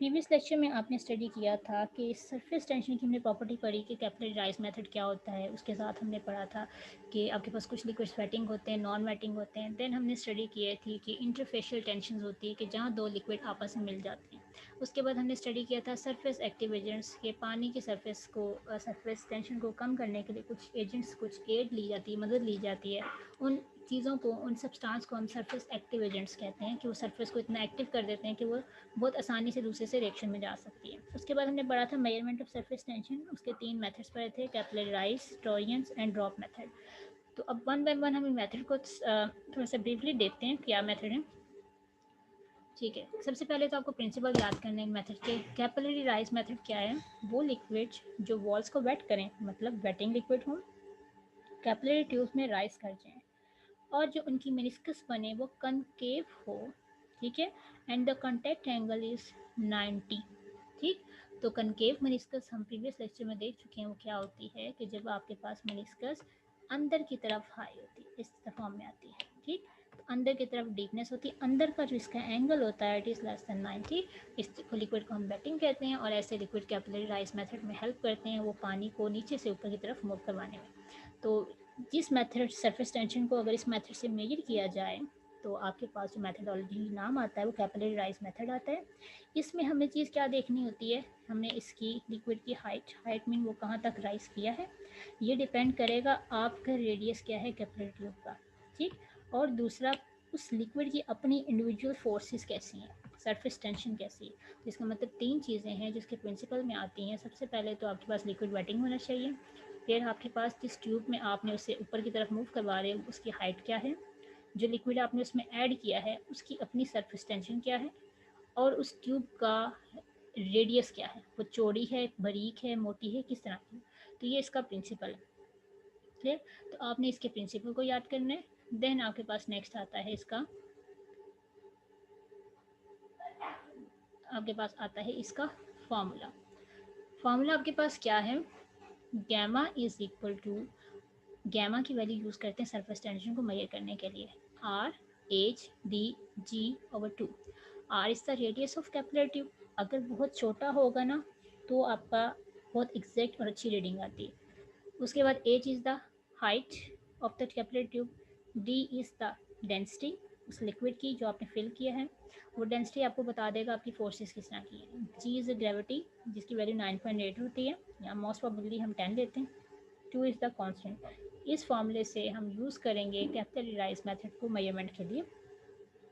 Previous lecture में आपने study किया था कि सरफेस टेंशन की हमने प्रॉपर्टी पढ़ी कि कैपिलरी राइज मेथड क्या होता है। उसके साथ हमने पढ़ा था कि आपके पास कुछ लिक्विड्स वेटिंग होते हैं, नॉन वेटिंग होते हैं। देन हमने स्टडी की थी कि इंटरफेशियल टेंशन होती है कि जहाँ दो लिक्विड आपस में मिल जाते हैं। उसके बाद हमने स्टडी किया था सरफेस एक्टिव एजेंट्स के पानी की सरफेस टेंशन को कम करने के लिए कुछ एजेंट्स, कुछ एड ली जाती है, मदद ली जाती है। उन चीज़ों को, उन सब्सटेंस को हम सरफेस एक्टिव एजेंट्स कहते हैं कि वो सरफेस को इतना एक्टिव कर देते हैं कि वो बहुत आसानी से दूसरे से रिएक्शन में जा सकती है। उसके बाद हमने पढ़ा था मेजरमेंट ऑफ सरफेस टेंशन। उसके 3 मेथड्स पढ़े थे, capillary rise, Taureans and drop method. तो अब वन बाय वन हम मेथड को थोड़ा सा ब्रीफली देखते हैं क्या मेथड है। ठीक है, सबसे पहले तो आपको प्रिंसिपल याद करने हैं मेथड के। कैपिलरी राइज मेथड क्या है? वो लिक्विड जो वॉल्स को वेट करें, मतलब वेटिंग लिक्विड हो, कैपिलरी ट्यूब्स में राइज कर जाएं और जो उनकी मेनिस्कस बने वो कनकेव हो। ठीक है, and the contact angle is 90। ठीक, तो कनकेव मेनिस्कस हम प्रीवियस लेक्चर में देख चुके हैं। वो क्या होती है कि जब आपके पास मेनिस्कस अंदर की तरफ हाई होती है, इस फॉर्म में आती है। ठीक, तो अंदर की तरफ डीपनेस होती है, अंदर का जो इसका एंगल होता है इट इज़ लेस देन 90। इस लिक्विड को हम वेटिंग कहते हैं और ऐसे लिक्विड कैपिलरी राइज मेथड में हेल्प करते हैं वो पानी को नीचे से ऊपर की तरफ मूव करवाने में। तो जिस मेथड सरफेस टेंशन को अगर इस मेथड से मेजर किया जाए तो आपके पास जो मेथडोलॉजी नाम आता है वो कैपिलरी राइज मेथड आता है। इसमें हमें चीज़ क्या देखनी होती है, हमने इसकी लिक्विड की हाइट मीन वो कहाँ तक राइज किया है, ये डिपेंड करेगा आपका रेडियस क्या है कैपिलरी ट्यूब का। ठीक, और दूसरा उस लिक्विड की अपनी इंडिविजुअल फोर्सेस कैसी हैं, सरफेस टेंशन कैसी है। तो इसका मतलब 3 चीज़ें हैं जिसके प्रिंसिपल में आती हैं। सबसे पहले तो आपके पास लिक्विड वेटिंग होना चाहिए, फिर आपके पास जिस ट्यूब में आपने उसे ऊपर की तरफ मूव करवा रहे हो उसकी हाइट क्या है, जो लिक्विड आपने उसमें ऐड किया है उसकी अपनी सरफेस टेंशन क्या है, और उस ट्यूब का रेडियस क्या है, वो चौड़ी है, बारीक है, मोटी है, किस तरह की। तो ये इसका प्रिंसिपल है। क्लियर, तो आपने इसके प्रिंसिपल को याद करना है। देन आपके पास नेक्स्ट आता है इसका, आपके पास आता है इसका फॉर्मूला। फॉर्मूला आपके पास क्या है, gamma is equal to, gamma की वैल्यू यूज़ करते हैं सरफेस टेंशन को मेजर करने के लिए, R H D G over 2। R is the radius of capillary tube, अगर बहुत छोटा होगा ना तो आपका बहुत एग्जैक्ट और अच्छी रीडिंग आती है। उसके बाद H is the height of the capillary tube, D is the density उस लिक्विड की जो आपने फिल किया है, वो डेंसिटी आपको बता देगा आपकी फोर्सेस किस तरह की है। जी इज़ द ग्रेविटी जिसकी वैल्यू 9.8 होती है, या मोस्ट प्रोबेबली हम 10 लेते हैं। 2 इज़ द कांस्टेंट। इस फॉर्मूले से हम यूज़ करेंगे कैपिलरी राइज मेथड को मेजरमेंट के लिए।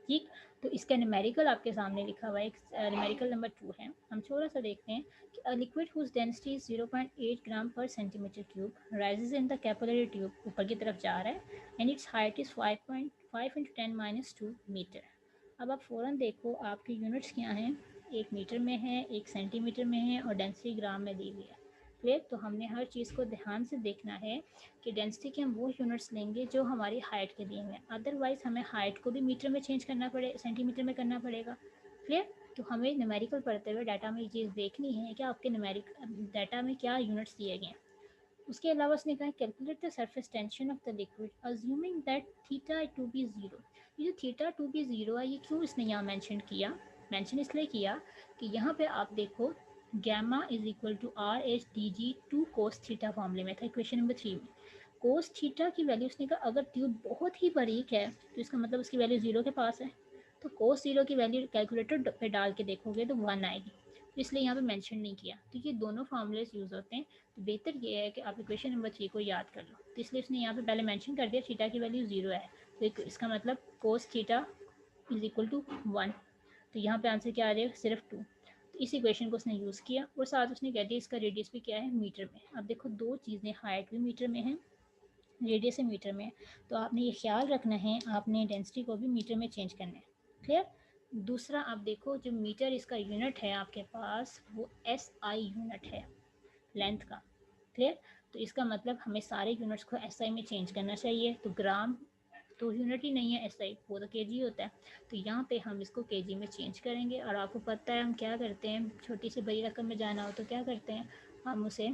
ठीक, तो इसका न्यूमेरिकल आपके सामने लिखा हुआ है, न्यूमेरिकल नंबर 2 है। हम थोड़ा सा देखते हैं कि a liquid whose density 0.8 gram पर centimetre cube rises in the capillary tube, ऊपर की तरफ जा रहा है, and its height is 5.5 into 10 - 2 metre. अब आप फ़ौरन देखो आपकी यूनिट्स क्या हैं, एक मीटर में है, एक सेंटीमीटर में है और डेंसिटी ग्राम में दी हुई है। क्लियर, तो हमने हर चीज़ को ध्यान से देखना है कि डेंसिटी के हम वो यूनिट्स लेंगे जो हमारी हाइट के दिए हुए हैं, अदरवाइज हमें हाइट को भी मीटर में चेंज करना पड़े, सेंटीमीटर में करना पड़ेगा। क्लियर, तो हमें न्यूमेरिकल पढ़ते हुए डाटा में ये चीज़ देखनी है कि आपके न्यूमेरिक डाटा में क्या यूनिट्स दिए गए हैं। उसके अलावा उसने कहा calculate the surface tension of the liquid assuming that theta to be zero. ये जो थीटा टू बी ज़ीरो है ये क्यों इसने यहाँ मैंशन किया, मैंशन इसलिए किया कि यहाँ पे आप देखो gamma is equal to R H D G two cos theta फॉर्मूले में था, इक्वेशन नंबर 3 में। कोस थीटा की वैल्यू उसने कहा अगर ट्यूब बहुत ही बारीक है तो इसका मतलब उसकी वैल्यू 0 के पास है, तो कोस 0 की वैल्यू कैलकुलेटर पे डाल के देखोगे तो 1 आएगी, तो इसलिए यहाँ पे मेंशन नहीं किया। तो ये दोनों फार्मूलेस यूज़ होते हैं, तो बेहतर ये है कि आप इक्वेशन नंबर 3 को याद कर लो। तो इसलिए उसने यहाँ पे पहले मेंशन कर दिया थीटा की वैल्यू 0 है, तो इसका मतलब cos theta is equal to 1। तो यहाँ पे आंसर क्या आ जाएगा, सिर्फ 2। तो इस इक्वेशन को उसने यूज़ किया और साथ उसने कह दिया इसका रेडियस भी क्या है, मीटर में। अब देखो दो चीज़ें, हाइट भी मीटर में है, रेडियस से मीटर में, तो आपने ये ख्याल रखना है आपने डेंसिटी को भी मीटर में चेंज करना है। क्लियर, दूसरा आप देखो जो मीटर इसका यूनिट है आपके पास वो एस आई यूनिट है लेंथ का। क्लियर, तो इसका मतलब हमें सारे यूनिट्स को एस आई में चेंज करना चाहिए। तो ग्राम तो यूनिट ही नहीं है एस आई, वो तो के जी होता है, तो यहाँ पे हम इसको के जी में चेंज करेंगे। और आपको पता है हम क्या करते हैं, छोटी से बड़ी रकम में जाना हो तो क्या करते हैं, हम उसे,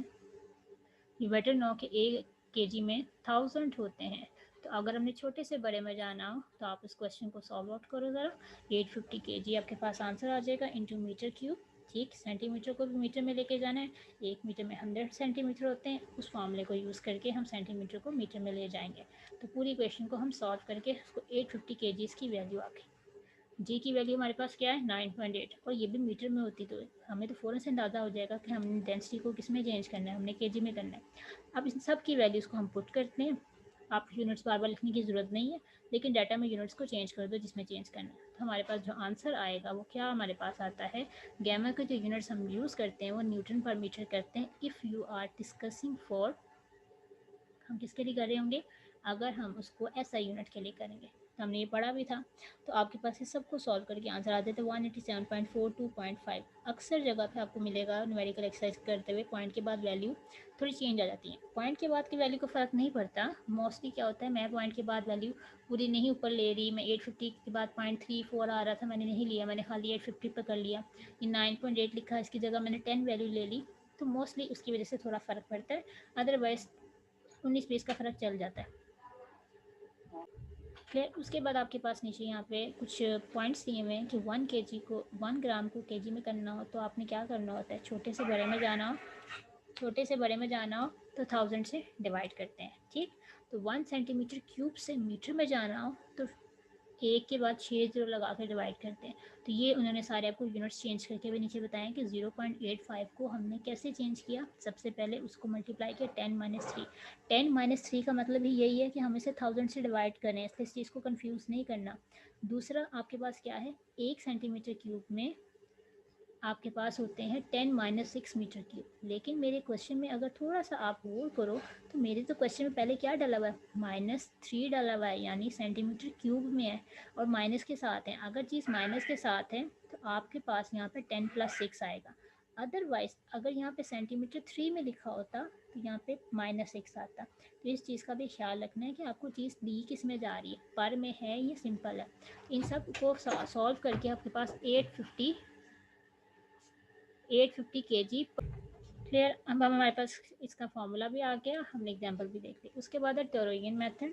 यू बेटर नो कि एक के जी में 1000 होते हैं। तो अगर हमने छोटे से बड़े में जाना हो तो आप इस क्वेश्चन को सॉल्व आउट करो ज़रा। 850 के जी आपके पास आंसर आ जाएगा इंटू मीटर क्यूब। ठीक, सेंटीमीटर को भी मीटर में लेके जाना है, 1 मीटर में 100 सेंटीमीटर होते हैं, उस फॉर्मूले को यूज़ करके हम सेंटीमीटर को मीटर में ले जाएंगे। तो पूरी क्वेश्चन को हम सॉल्व करके उसको 850 kg की वैल्यू आ गई। जी की वैल्यू हमारे पास क्या है 9.8, और ये भी मीटर में होती तो हमें तो फ़ौरन से अंदाज़ा हो जाएगा कि हमने डेंसिटी को किस में चेंज करना है, हमने केजी में करना है। अब इन सब की वैल्यूज़ को हम पुट करते हैं। आप यूनिट्स बार बार लिखने की ज़रूरत नहीं है, लेकिन डाटा में यूनिट्स को चेंज कर दो जिसमें चेंज करना है। तो हमारे पास जो आंसर आएगा वो क्या हमारे पास आता है, गैमा के जो यूनिट्स हम यूज़ करते हैं वो न्यूटन पर मीटर करते हैं। If you are discussing for, हम किसके लिए कर रहे होंगे, अगर हम उसको एसआई यूनिट के लिए करेंगे। तो हमने ये पढ़ा भी था। तो आपके पास इस सबको सॉल्व करके आंसर आते थे 187.42.5। अक्सर जगह पे आपको मिलेगा न्यूमेरिकल एक्सरसाइज करते हुए पॉइंट के बाद वैल्यू थोड़ी चेंज आ जाती है। पॉइंट के बाद की वैल्यू को फ़र्क नहीं पड़ता। मोस्टली क्या होता है, मैं पॉइंट के बाद वैल्यू पूरी नहीं ऊपर ले रही, मैं 850 के बाद 0.34 आ रहा था, मैंने नहीं लिया, मैंने खाली 850 पर कर लिया। ये 9.8 लिखा, इसकी जगह मैंने 10 वैल्यू ले ली, तो मोस्टली उसकी वजह से थोड़ा फ़र्क पड़ता है। अदरवाइज 19-20 का फ़र्क चल जाता है। फिर उसके बाद आपके पास नीचे यहाँ पे कुछ पॉइंट्स दिए हुए हैं कि 1 kg को 1 ग्राम को केजी में करना हो तो आपने क्या करना होता है, छोटे से बड़े में जाना हो, छोटे से बड़े में जाना हो तो 1000 से डिवाइड करते हैं। ठीक, तो 1 सेंटीमीटर क्यूब से मीटर में जाना हो तो एक के बाद 6 जीरो लगा कर डिवाइड करते हैं। तो ये उन्होंने सारे आपको यूनिट्स चेंज करके भी नीचे बताएं कि 0.85 को हमने कैसे चेंज किया। सबसे पहले उसको मल्टीप्लाई किया 10-3। 10-3 का मतलब ही यही है कि हम इसे 1000 से डिवाइड करें, इसलिए इस चीज़ को कंफ्यूज नहीं करना। दूसरा आपके पास क्या है, 1 सेंटीमीटर क्यूब में आपके पास होते हैं 10-6 मीटर क्यूब। लेकिन मेरे क्वेश्चन में अगर थोड़ा सा आप गौर करो तो मेरे तो क्वेश्चन में पहले क्या डाला हुआ है, -3 डाला हुआ है, यानी सेंटीमीटर क्यूब में है और माइनस के साथ है। अगर चीज़ माइनस के साथ है तो आपके पास यहाँ पे 10 + 6 आएगा। अदरवाइज अगर यहाँ पे सेंटीमीटर 3 में लिखा होता तो यहाँ पे -6 आता। तो इस चीज़ का भी ख्याल रखना है कि आपको चीज़ दी किस में जा रही है, पर में है या सिंपल है। इन सब को सॉल्व करके आपके पास 850 kg क्लियर। अब हमारे पास इसका फॉर्मूला भी आ गया, हमने एग्जांपल भी देख ली। उसके बाद है टोरोइयन मेथड।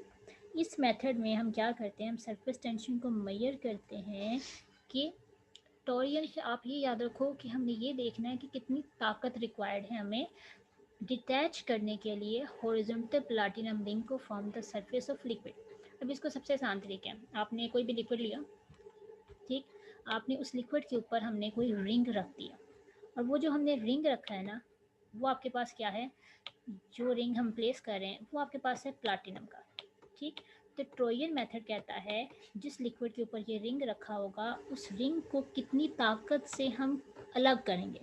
इस मेथड में हम क्या करते हैं, हम सरफेस टेंशन को मेजर करते हैं कि टोरियन से आप ये याद रखो कि हमने ये देखना है कि कितनी ताकत रिक्वायर्ड है हमें डिटैच करने के लिए हॉरिजॉन्टल प्लैटिनम रिंग को from the surface of liquid. अब इसको सबसे आसान तरीके है, आपने कोई भी लिक्विड लिया, ठीक, आपने उस लिक्विड के ऊपर हमने कोई रिंग रख दिया, और वो जो हमने रिंग रखा है ना, वो आपके पास क्या है, जो रिंग हम प्लेस कर रहे हैं वो आपके पास है प्लैटिनम का। ठीक, तो ट्रोजन मेथड कहता है जिस लिक्विड के ऊपर ये रिंग रखा होगा उस रिंग को कितनी ताकत से हम अलग करेंगे।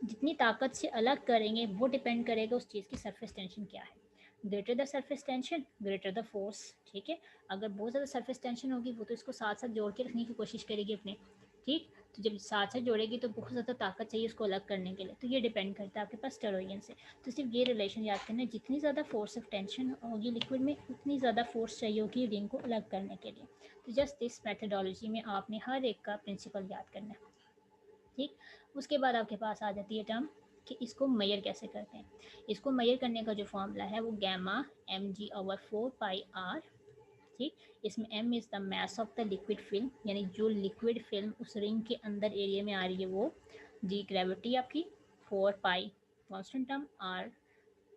जितनी ताकत से अलग करेंगे वो डिपेंड करेगा उस चीज़ की सरफेस टेंशन क्या है। Greater the surface tension greater the force. ठीक है, अगर बहुत ज़्यादा सरफेस टेंशन होगी वो तो इसको साथ साथ जोड़ के रखने की कोशिश करेगी अपने। ठीक, तो जब साथ साथ जोड़ेगी तो बहुत ज़्यादा ताकत चाहिए उसको अलग करने के लिए, तो ये डिपेंड करता है आपके पास टोरोइयन से। तो सिर्फ ये रिलेशन याद करना है, जितनी ज़्यादा फोर्स ऑफ टेंशन होगी लिक्विड में उतनी ज़्यादा फोर्स चाहिए होगी रिंग को अलग करने के लिए। तो जस्ट दिस मेथडोलॉजी में आपने हर एक का प्रिंसिपल याद करना है। ठीक, उसके बाद आपके पास आ जाती है टर्म कि इसको मेजर कैसे करते हैं। इसको मेजर करने का जो फॉर्मूला है वो गैमा mg/4πr। ठीक, इसमें m is the mass of the liquid film, यानी जो लिक्विड फिल्म उस रिंग के अंदर एरिया में आ रही है वो, g ग्रेविटी आपकी, 4 पाई कॉन्स्टेंट टर्म, r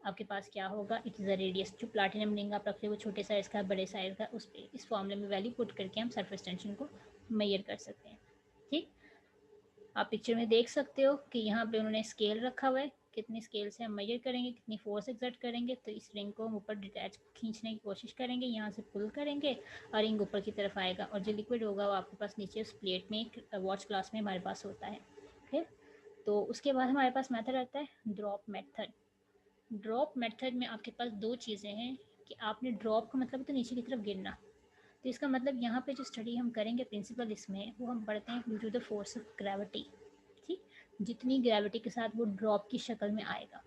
आपके पास क्या होगा, इट इज़ द रेडियस। जो प्लैटिनम रिंग आप रखते हो वो छोटे साइज़ का बड़े साइज़ का, उस पर इस फॉर्मूले में वैल्यू पुट करके हम सरफेस टेंशन को मेजर कर सकते हैं। ठीक, आप पिक्चर में देख सकते हो कि यहाँ पे उन्होंने स्केल रखा हुआ है, कितनी स्केल से हम मेजर करेंगे, कितनी फोर्स एक्सर्ट करेंगे। तो इस रिंग को हम ऊपर डिटैच खींचने की कोशिश करेंगे, यहाँ से पुल करेंगे और रिंग ऊपर की तरफ आएगा, और जो लिक्विड होगा वो आपके पास नीचे उस प्लेट में एक वॉच ग्लास में हमारे पास होता है। फिर तो उसके बाद हमारे पास मेथड आता है ड्रॉप मेथड। ड्रॉप मेथड में आपके पास दो चीज़ें हैं कि आपने ड्रॉप का मतलब तो नीचे की तरफ गिरना, तो इसका मतलब यहाँ पे जो स्टडी हम करेंगे प्रिंसिपल इसमें वो हम पढ़ते हैं due to the force of gravity. ठीक, जितनी ग्रेविटी के साथ वो ड्रॉप की शक्ल में आएगा।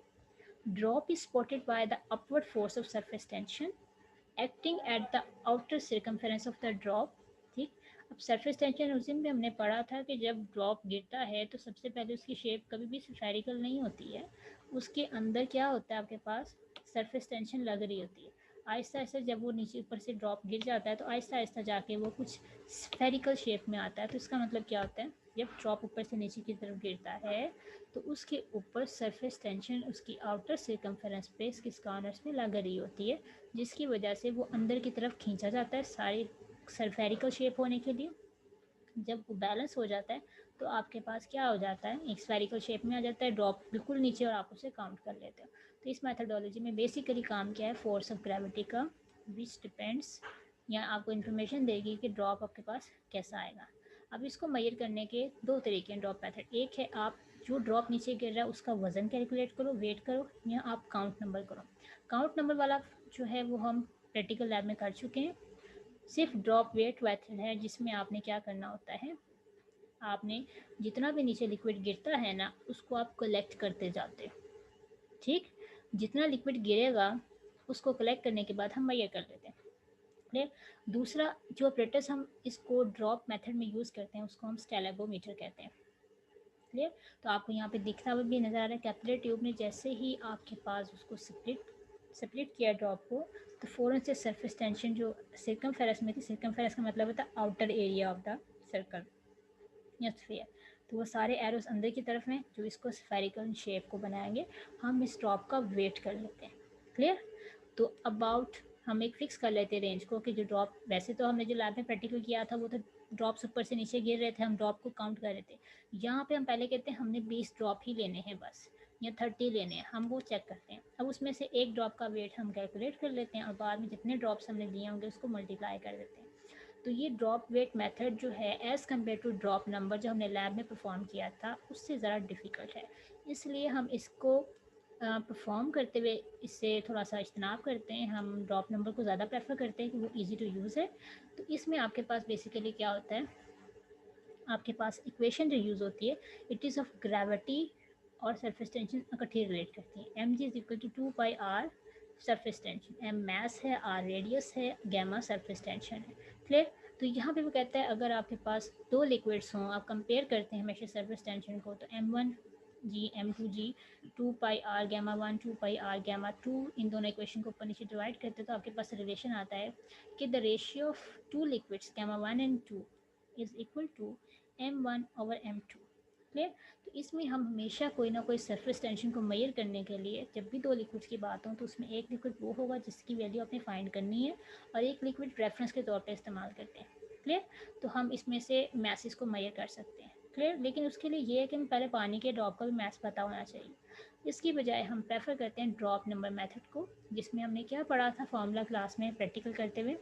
Drop is spotted by the upward force of surface tension acting at the outer circumference of the drop. ठीक, अब सरफेस टेंशन उस दिन भी हमने पढ़ा था कि जब ड्रॉप गिरता है तो सबसे पहले उसकी शेप कभी भी स्फेरिकल नहीं होती है, उसके अंदर क्या होता है आपके पास सरफेस टेंशन लग रही होती है। आहिस्ता आहिस्ता जब वो नीचे ऊपर से ड्रॉप गिर जाता है तो आहिस्ता आहिस्ता जाके वो कुछ स्फेरिकल शेप में आता है। तो इसका मतलब क्या होता है, जब ड्रॉप ऊपर से नीचे की तरफ गिरता है तो उसके ऊपर सरफेस टेंशन उसकी आउटर सर्कमफेरेंस पे इसके कॉर्नर्स में लग रही होती है, जिसकी वजह से वो अंदर की तरफ खींचा जाता है सारी स्फेरिकल शेप होने के लिए। जब वो बैलेंस हो जाता है तो आपके पास क्या हो जाता है, एक स्फेरिकल शेप में आ जाता है, ड्रॉप बिल्कुल नीचे और आप उसे काउंट कर लेते हो। तो इस मेथडोलॉजी में बेसिकली काम क्या है, फोर्स ऑफ ग्रेविटी का, विच डिपेंड्स, या आपको इन्फॉर्मेशन देगी कि ड्रॉप आपके पास कैसा आएगा। अब इसको मेजर करने के दो तरीके हैं ड्रॉप मेथड। एक है आप जो ड्रॉप नीचे गिर रहा है उसका वजन कैलकुलेट करो, वेट करो, या आप काउंट नंबर करो। काउंट नंबर वाला जो है वो हम प्रैक्टिकल लैब में कर चुके हैं। सिर्फ ड्रॉप वेट मेथड है जिसमें आपने क्या करना होता है, आपने जितना भी नीचे लिक्विड गिरता है ना उसको आप कलेक्ट करते जाते हो। ठीक, जितना लिक्विड गिरेगा उसको कलेक्ट करने के बाद हम मेजर कर लेते हैं। क्लियर। दूसरा जो अपरेटस हम इसको ड्रॉप मेथड में यूज़ करते हैं उसको हम स्टेलेगोमीटर कहते हैं। क्लियर। तो आपको यहाँ पे दिखता हुआ भी नज़र आ रहा है कैपिलरी ट्यूब ने जैसे ही आपके पास उसको स्प्लिट किया ड्रॉप को, तो फ़ौरन से सरफेस टेंशन जो सर्कमफेरेंस में थी, सर्कमफेरेंस का मतलब होता है outer area of the circle या स्फीयर, तो वो सारे एरोस अंदर की तरफ में जो इसको स्फेरिकल शेप को बनाएंगे। हम इस ड्रॉप का वेट कर लेते हैं। क्लियर। तो अबाउट हम एक फिक्स कर लेते हैं रेंज को कि जो ड्रॉप, वैसे तो हमने जो लैब में प्रैक्टिकल किया था वो तो ड्रॉप्स ऊपर से नीचे गिर रहे थे, हम ड्रॉप को काउंट कर रहे थे। यहाँ पे हम पहले कहते हैं हमने 20 ड्रॉप ही लेने हैं बस, या 30 लेने हैं, हम वो चेक करते हैं। अब उसमें से एक ड्रॉप का वेट हम कैलकुलेट कर लेते हैं और बाद में जितने ड्रॉप्स हमने लिए होंगे उसको मल्टीप्लाई कर देते हैं। तो ये ड्रॉप वेट मेथड जो है as compare to drop number जो हमने लैब में परफॉर्म किया था उससे ज़रा डिफ़िकल्ट है, इसलिए हम इसको परफॉर्म करते हुए इससे थोड़ा सा इज्तनाब करते हैं। हम ड्रॉप नंबर को ज़्यादा प्रेफर करते हैं कि वो इजी टू यूज़ है। तो इसमें आपके पास बेसिकली क्या होता है, आपके पास इक्वेशन जो यूज़ होती है इट इज़ ऑफ ग्रेविटी और सरफेस टेंशन इकट्ठी रिलेट करती है। M G is equal to 2 pi R surface tension, M mass है, आर रेडियस है, गैमा सरफेस टेंशन है। क्लियर। तो यहाँ पे वो कहता है अगर आपके पास दो लिक्विड्स हों, आप कंपेयर करते हैं हमेशा सरफेस टेंशन को, तो M1G M2G 2 pi are gamma 1 2 pi are gamma 2, इन दोनों इक्वेशन को ऊपर नीचे डिवाइड करते हैं तो आपके पास रिलेशन आता है कि the ratio of two liquids gamma 1 and 2 is equal to M1/M2। Clear. तो इसमें हम हमेशा कोई ना कोई सरफेस टेंशन को मेजर करने के लिए जब भी दो लिक्विड्स की बात हो तो उसमें एक लिक्विड वो होगा जिसकी वैल्यू आपने फाइंड करनी है और एक लिक्विड रेफरेंस के तौर पे इस्तेमाल करते हैं। क्लियर। तो हम इसमें से मैसेज को मेजर कर सकते हैं। क्लियर। लेकिन उसके लिए ये है कि हमें पहले पानी के ड्रॉप का भी मैथ पता होना चाहिए। इसकी बजाय हम प्रेफर करते हैं ड्रॉप नंबर मेथड को, जिसमें हमने क्या पढ़ा था फॉर्मूला क्लास में प्रैक्टिकल करते हुए,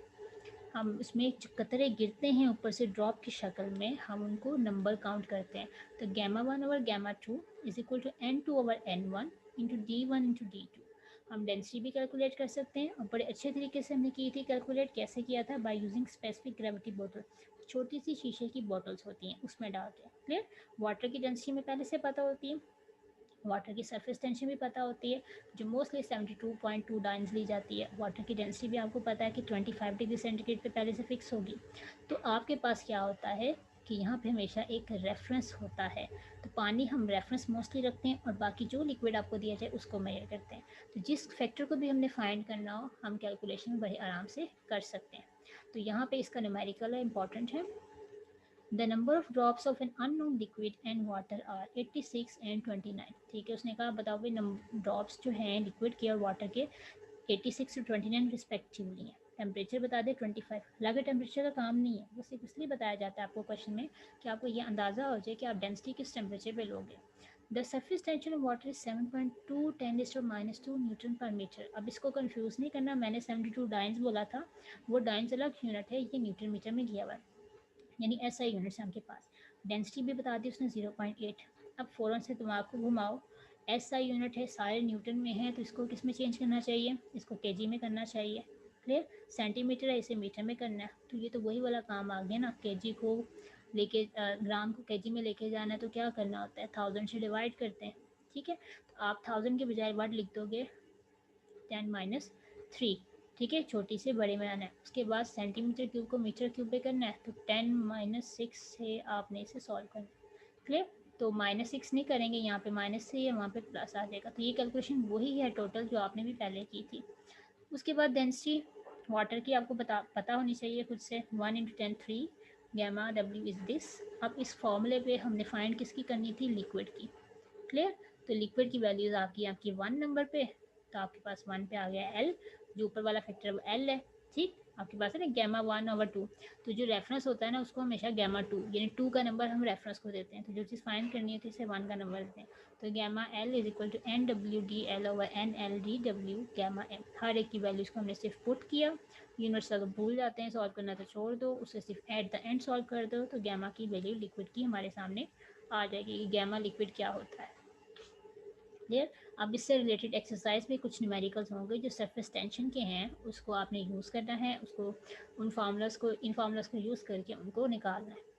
हम उसमें जो कतरे गिरते हैं ऊपर से ड्रॉप की शक्ल में हम उनको नंबर काउंट करते हैं। तो gamma 1 over gamma 2 is equal to N2 over N1 into D1 into D2। हम डेंसिटी भी कैलकुलेट कर सकते हैं और बड़े अच्छे तरीके से हमने की थी कैलकुलेट। कैसे किया था, बाय यूजिंग स्पेसिफिक ग्रेविटी बोतल, छोटी सी शीशे की बॉटल्स होती हैं उसमें डाल के। क्लियर। वाटर की डेंसिटी में पहले से पता होती है, वाटर की सरफेस टेंशन भी पता होती है जो मोस्टली 72.2 डाइन्स ली जाती है। वाटर की डेंसिटी भी आपको पता है कि 25 डिग्री सेंटीग्रेड पे पहले से फिक्स होगी। तो आपके पास क्या होता है कि यहाँ पे हमेशा एक रेफरेंस होता है। तो पानी हम रेफरेंस मोस्टली रखते हैं और बाकी जो लिक्विड आपको दिया जाए उसको मेजर करते हैं। तो जिस फैक्टर को भी हमने फाइंड करना हो हम कैलकुलेशन बड़े आराम से कर सकते हैं। तो यहाँ पे इसका न्यूमेरिकल इंपॉर्टेंट है। The number of drops of an unknown liquid and water are 86 and 29। ठीक है, उसने कहा बताओ भाई ड्रॉप्स जो हैं लिक्विड के और वाटर के 86 और 29 रिस्पेक्टिवली हैं। टेम्परेचर बता दे 25। हालांकि टेम्परेचर का काम नहीं है, वो सिर्फ इसलिए बताया जाता है आपको क्वेश्चन में कि आपको ये अंदाज़ा हो जाए कि आप डेंसिटी किस टेम्परेचर पे लोगे। The surface tension of water is 7.2 10⁻² Newton पर मीटर। अब इसको कंफ्यूज नहीं करना, मैंने 72 डाइन्स बोला था, वो डाइन्स अलग यूनिट है, ये न्यूटन मीटर में किया हुआ है, यानी SI यूनिट्स है आपके पास। डेंसिटी भी बता दी उसने 0.8। अब फ़ौरन से दिमाग को घुमाओ, SI यूनिट है सारे न्यूटन में है तो इसको किस में चेंज करना चाहिए, इसको केजी में करना चाहिए। क्लियर। सेंटीमीटर है इसे मीटर में करना है, तो ये तो वही वाला काम आ गया ना, केजी को लेके ग्राम को केजी में लेके जाना है तो क्या करना होता है 1000 से डिवाइड करते हैं। ठीक है, तो आप 1000 के बजाय वर्ड लिख दोगे 10⁻3। ठीक है, छोटी से बड़े में आना है। उसके बाद सेंटीमीटर क्यूब को मीटर क्यूब पे करना है तो 10⁻6 से आपने इसे सॉल्व करना है। क्लियर। तो -6 नहीं करेंगे, यहाँ पे माइनस से या वहाँ पे प्लस आ जाएगा। तो ये कैलकुलेशन वही है टोटल जो आपने भी पहले की थी। उसके बाद डेंसिटी वाटर की आपको पता होनी चाहिए खुद से, 1 × 10 3 गैमा W इज़ दिस। अब इस फॉर्मूले पे हमने फाइंड किसकी करनी थी, लिक्विड की। क्लियर। तो लिक्विड की वैल्यूज़ आपकी 1 नंबर पे, तो आपके पास 1 पे आ गया L, जो ऊपर वाला फैक्टर वो L है। ठीक, आपके पास है ना गैमा 1/2। तो जो रेफरेंस होता है ना उसको हमेशा गैमा 2 यानी 2 का नंबर हम रेफरेंस को देते हैं। तो जो चीज़ फाइंड करनी है तो इसे 1 का नंबर देते हैं। तो gamma L is equal to NWDL/NLDW gamma M। हर एक की वैल्यूज़ को हमने सिर्फ पुट किया। यूनिवर्सल अगर भूल जाते हैं सॉल्व करना तो छोड़ दो, उसे सिर्फ एट द एंड सॉल्व कर दो, तो गैमा की वैल्यू लिक्विड की हमारे सामने आ जाएगी कि गैमा लिक्विड क्या होता है। क्लियर। अब इससे रिलेटेड एक्सरसाइज में कुछ न्यूमेरिकल्स होंगे जो सरफेस टेंशन के हैं, उसको आपने यूज़ करना है, उसको इन फार्मूलाज को यूज़ करके उनको निकालना है।